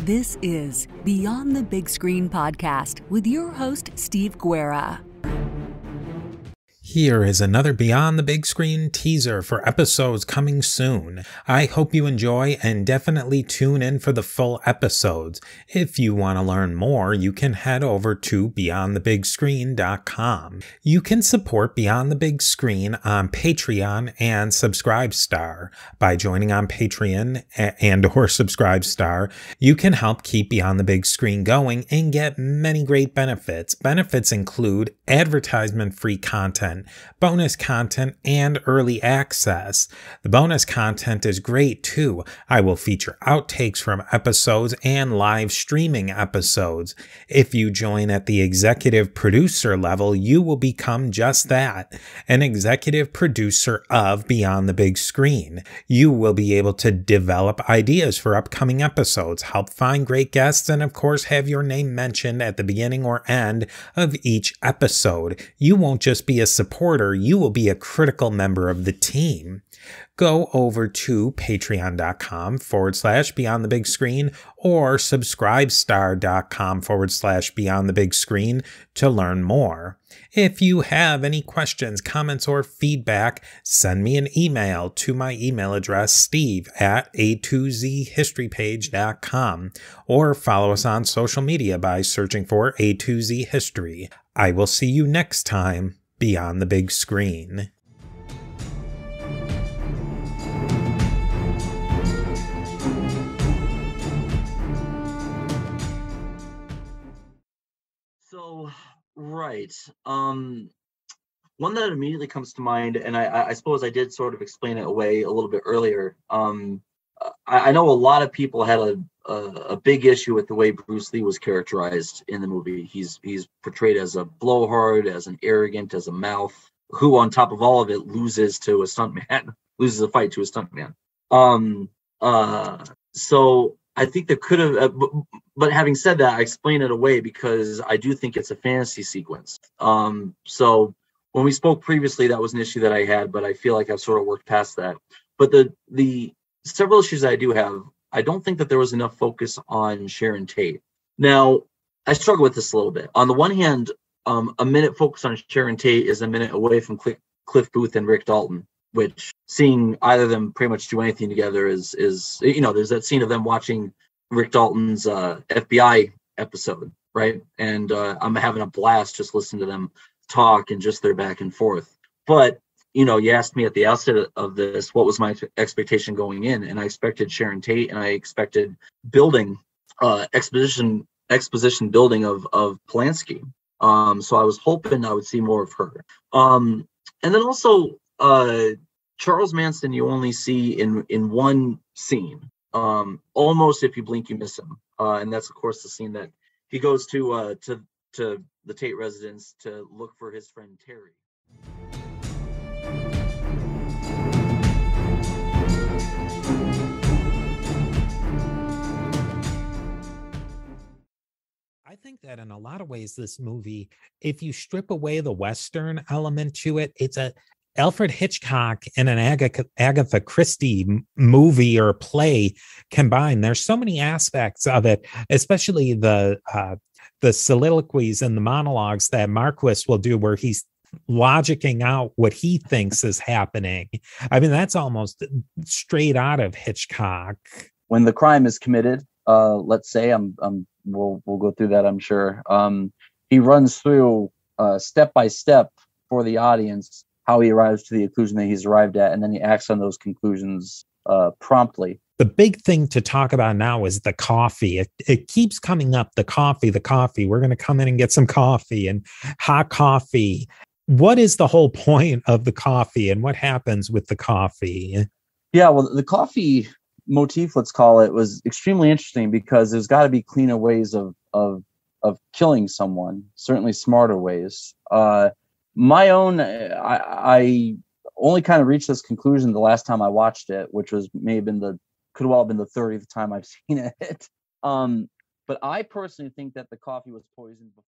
This is Beyond the Big Screen podcast with your host, Steve Guerra. Here is another Beyond the Big Screen teaser for episodes coming soon. I hope you enjoy and definitely tune in for the full episodes. If you want to learn more, you can head over to beyondthebigscreen.com. You can support Beyond the Big Screen on Patreon and Subscribestar. By joining on Patreon and or Subscribestar, you can help keep Beyond the Big Screen going and get many great benefits. Benefits include advertisement-free content, bonus content, and early access. The bonus content is great too. I will feature outtakes from episodes and live streaming episodes. If you join at the executive producer level, you will become just that, an executive producer of Beyond the Big Screen. You will be able to develop ideas for upcoming episodes, help find great guests, and of course have your name mentioned at the beginning or end of each episode. You won't just be a supporter, you will be a critical member of the team. Go over to patreon.com/Beyond the Big Screen or subscribestar.com/Beyond the Big Screen to learn more. If you have any questions, comments, or feedback, send me an email to my email address, steve@a2zhistorypage.com, or follow us on social media by searching for A2Z History. I will see you next time Beyond the Big Screen. Right. One that immediately comes to mind, and I suppose I did sort of explain it away a little bit earlier. I know a lot of people had a big issue with the way Bruce Lee was characterized in the movie. He's portrayed as a blowhard, as an arrogant, as a mouth, who on top of all of it loses to a stuntman, loses a fight to a stuntman. So I think there could have, but having said that, I explain it away because I do think it's a fantasy sequence. So when we spoke previously, that was an issue that I had, but I feel like I've sort of worked past that. But the several issues that I do have, I don't think that there was enough focus on Sharon Tate. Now, I struggle with this a little bit. On the one hand, a minute focus on Sharon Tate is a minute away from Cliff Booth and Rick Dalton, which seeing either of them pretty much do anything together is there's that scene of them watching Rick Dalton's FBI episode, right? And I'm having a blast just listening to them talk and just their back and forth. But, you asked me at the outset of this, what was my expectation going in? And I expected Sharon Tate, and I expected building, exposition building of Polanski. So I was hoping I would see more of her. And then also, Charles Manson you only see in one scene. Almost if you blink, you miss him. And that's, of course, the scene that he goes to the Tate residence to look for his friend Terry. I think that in a lot of ways, this movie, if you strip away the Western element to it, it's a Alfred Hitchcock and an Agatha Christie movie or play combined. There's so many aspects of it, especially the soliloquies and the monologues that Marquis will do, where he's logicking out what he thinks is happening. I mean, that's almost straight out of Hitchcock. When the crime is committed, let's say, we'll go through that, I'm sure. He runs through step by step for the audience how he arrives to the conclusion that he's arrived at, and then he acts on those conclusions promptly. The big thing to talk about now is the coffee. It keeps coming up, the coffee. We're going to come in and get some coffee and hot coffee. What is the whole point of the coffee, and what happens with the coffee? Yeah, well, the coffee motif, let's call it, was extremely interesting because there's got to be cleaner ways of killing someone, certainly smarter ways. My own, I only kind of reached this conclusion the last time I watched it, which could well have been the 30th time I've seen it. But I personally think that the coffee was poisoned before.